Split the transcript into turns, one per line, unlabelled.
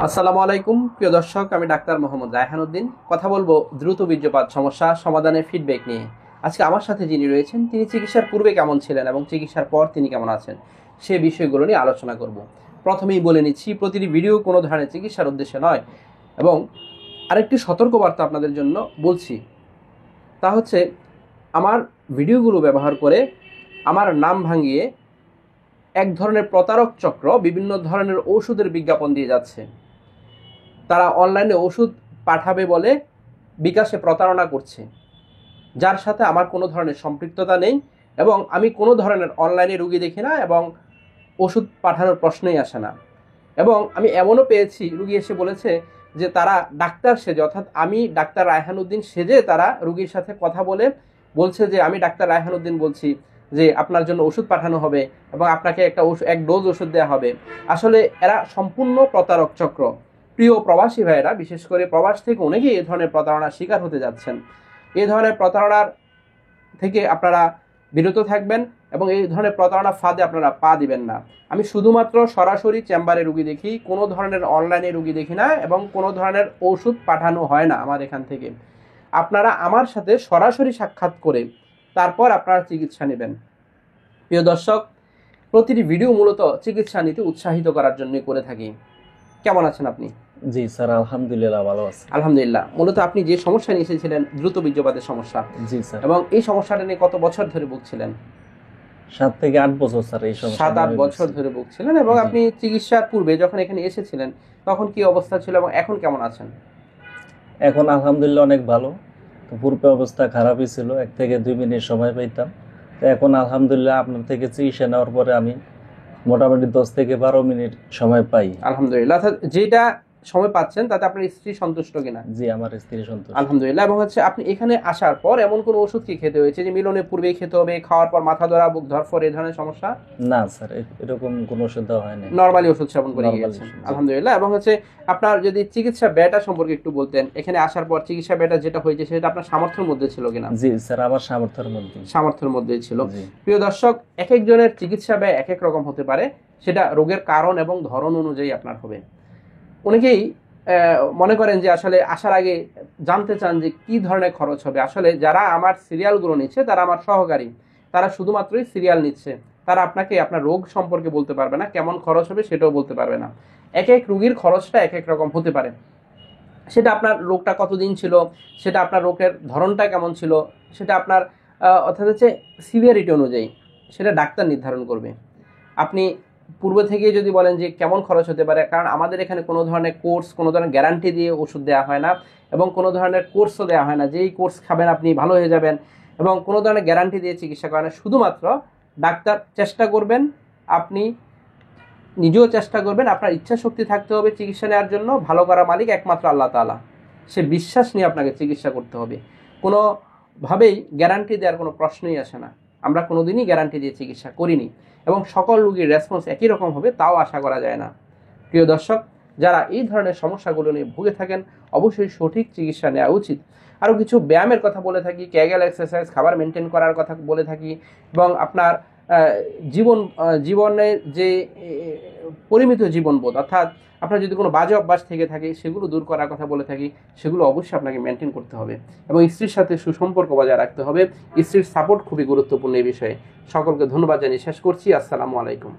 আসসালামু আলাইকুম প্রিয় দর্শক, আমি ডাক্তার মোহাম্মদ রায়হানউদ্দিন কথা বলবো দ্রুত বীর্যপাত সমস্যা সমাধানের ফিডব্যাক নিয়ে। আজকে আমার সাথে যিনি রয়েছেন তিনি চিকিৎসার পূর্বে কেমন ছিলেন এবং চিকিৎসার পর তিনি কেমন আছেন সে বিষয়গুলো নিয়ে আলোচনা করব। প্রথমেই বলে নিচ্ছি, প্রতিটি ভিডিও কোনো ধরনের চিকিৎসার উদ্দেশ্যে নয়। এবং আরেকটি সতর্কবার্তা আপনাদের জন্য বলছি, তা হচ্ছে আমার ভিডিওগুলো ব্যবহার করে আমার নাম ভাঙিয়ে এক ধরনের প্রতারক চক্র বিভিন্ন ধরনের ওষুধের বিজ্ঞাপন দিয়ে যাচ্ছে। তারা অনলাইনে ওষুধ পাঠাবে বলে বিকাশে প্রতারণা করছে, যার সাথে আমার কোনো ধরনের সম্পৃক্ততা নেই এবং আমি কোনো ধরনের অনলাইনে রুগী দেখি না এবং ওষুধ পাঠানোর প্রশ্নই আসে না। এবং আমি এমনও পেয়েছি, রুগী এসে বলেছে যে তারা ডাক্তার সেজে, অর্থাৎ আমি ডাক্তার রায়হানউদ্দিন সেজে তারা রুগীর সাথে কথা বলে বলছে যে আমি ডাক্তার রায়হানউদ্দিন বলছি, যে আপনার জন্য ওষুধ পাঠানো হবে এবং আপনাকে এক ডোজ ওষুধ দেওয়া হবে। আসলে এরা সম্পূর্ণ প্রতারক চক্র। প্রিয় প্রবাসী ভাইয়েরা, বিশেষ করে প্রবাস থেকে অনেকেই এই ধরনের প্রতারণার শিকার হতে যাচ্ছেন। এই ধরনের প্রতারণার থেকে আপনারা বিরত থাকবেন এবং এই ধরনের প্রতারণা ফাঁদে আপনারা পা দিবেন না। আমি শুধুমাত্র সরাসরি চেম্বারে রুগী দেখি, কোনো ধরনের অনলাইনে রুগী দেখি না এবং কোনো ধরনের ওষুধ পাঠানো হয় না আমার এখান থেকে। আপনারা আমার সাথে সরাসরি সাক্ষাৎ করে তারপর আপনারা চিকিৎসা নেবেন। প্রিয় দর্শক, প্রতিটি ভিডিও মূলত চিকিৎসা নিতে উৎসাহিত করার জন্যই করে থাকি। কেমন আছেন আপনি?
জি স্যার, আলহামদুলিল্লাহ ভালো আছি।
আলহামদুলিল্লাহ। মূলত আপনি যে সমস্যা নিয়ে এসেছিলেন দ্রুত বীর্যপাতের সমস্যা,
জি স্যার।
এবং এই সমস্যাটা নিয়ে কত বছর ধরে ভুগছিলেন?
7 থেকে 8 বছর স্যার এই সমস্যা।
7-8 বছর ধরে ভুগছিলেন। এবং আপনি চিকিৎসার পূর্বে যখন এখানে এসেছিলেন তখন কি অবস্থা ছিল এবং এখন কেমন আছেন?
এখন আলহামদুলিল্লাহ অনেক ভালো। তো পূর্বে অবস্থা খারাপই ছিল, 1 থেকে 2 মিনিট সময় পাইতাম। তো এখন আলহামদুলিল্লাহ আপনার থেকে চিকিৎসা নেওয়ার পরে আমি মোটামুটি 10 থেকে 12 মিনিট সময় পাই।
আলহামদুলিল্লাহ। অর্থাৎ যেটা সময় পাচ্ছেন তাতে আপনার স্ত্রী সন্তুষ্ট কিনা?
জি, আমার স্ত্রী সন্তুষ্ট।
আলহামদুলিল্লাহ। এবং আপনি এখানে আসার পর এমন কোনো ওষুধ কি খেতে হয়েছে যে মিলনের পূর্বেই খেতে হবে, খাওয়ার পর মাথা ধরা, বুক ধরফর এই ধরনের সমস্যা?
না স্যার, এরকম কোনো ওষুধ দেওয়া হয়নি।
নরমালি ওষুধ সেবন করে গিয়েছেন। আলহামদুলিল্লাহ। এবং আপনার যদি চিকিৎসা ব্যয়টা সম্পর্কে একটু বলতেন, এখানে আসার পর চিকিৎসা ব্যয়টা যেটা হয়েছে সেটা আপনার সামর্থ্যের মধ্যে ছিল কিনা?
জি স্যার, আমার সামর্থ্যের
মধ্যেই ছিল। প্রিয় দর্শক, এক একজনের চিকিৎসা ব্যয় এক এক রকম হতে পারে, সেটা রোগের কারণ এবং ধরন অনুযায়ী আপনার হবে। অনেকেই মনে করেন যে আসলে আসার আগে জানতে চান যে কি ধরনের খরচ হবে। আসলে যারা আমার সিরিয়ালগুলো নিচ্ছে তারা আমার সহকারী, তারা শুধুমাত্রই সিরিয়াল নিচ্ছে। তারা আপনাকে আপনার রোগ সম্পর্কে বলতে পারবে না, কেমন খরচ হবে সেটাও বলতে পারবে না। এক এক রোগীর খরচটা এক এক রকম হতে পারে। সেটা আপনার রোগটা কতদিন ছিল, সেটা আপনার রোগের ধরনটা কেমন ছিল, সেটা আপনার অর্থাৎ সিভিয়ারিটি অনুযায়ী সেটা ডাক্তার নির্ধারণ করবে। আপনি পূর্ব থেকে যদি বলেন যে কেমন খরচ হতে পারে, কারণ আমাদের এখানে কোনো ধরনের কোর্স, কোনো ধরনের গ্যারান্টি দিয়ে ওষুধ দেওয়া হয় না এবং কোনো ধরনের কোর্সও দেওয়া হয় না যে এই কোর্স খাবেন আপনি ভালো হয়ে যাবেন, এবং কোনো ধরনের গ্যারান্টি দিয়ে চিকিৎসা করে না। শুধুমাত্র ডাক্তার চেষ্টা করবেন, আপনি নিজেও চেষ্টা করবেন, আপনার ইচ্ছা শক্তি থাকতে হবে চিকিৎসা নেওয়ার জন্য। ভালো করা মালিক একমাত্র আল্লাহ তাআলা। সে বিশ্বাস নিয়ে আপনাকে চিকিৎসা করতে হবে। কোনোভাবেই গ্যারান্টি দেওয়ার কোনো প্রশ্নই আসে না। আমরা কোনোদিনই গ্যারান্টি দিয়ে চিকিৎসা করিনি এবং সকল রোগীর রেসপন্স একই রকম হবে তাও আশা করা যায় না। প্রিয় দর্শক, যারা এই ধরনের সমস্যাগুলো নিয়ে ভুগে থাকেন অবশ্যই সঠিক চিকিৎসা নেওয়া উচিত। আরও কিছু ব্যায়ামের কথা বলে থাকি, ক্যাগেল এক্সারসাইজ, খাবার মেনটেন করার কথা বলে থাকি, এবং আপনার জীবনের যে পরিমিত জীবনবোধ, অর্থাৎ আপনার যদি কোনো বাজে অভ্যাস থেকে থাকে সেগুলো দূর করার কথা বলে থাকি। সেগুলো অবশ্যই আপনাকে মেনটেন করতে হবে এবং স্ত্রীর সাথে সুসম্পর্ক বজায় রাখতে হবে। স্ত্রীর সাপোর্ট খুবই গুরুত্বপূর্ণ এই বিষয়ে। সকলকে ধন্যবাদ জানিয়ে শেষ করছি। আসসালামু আলাইকুম।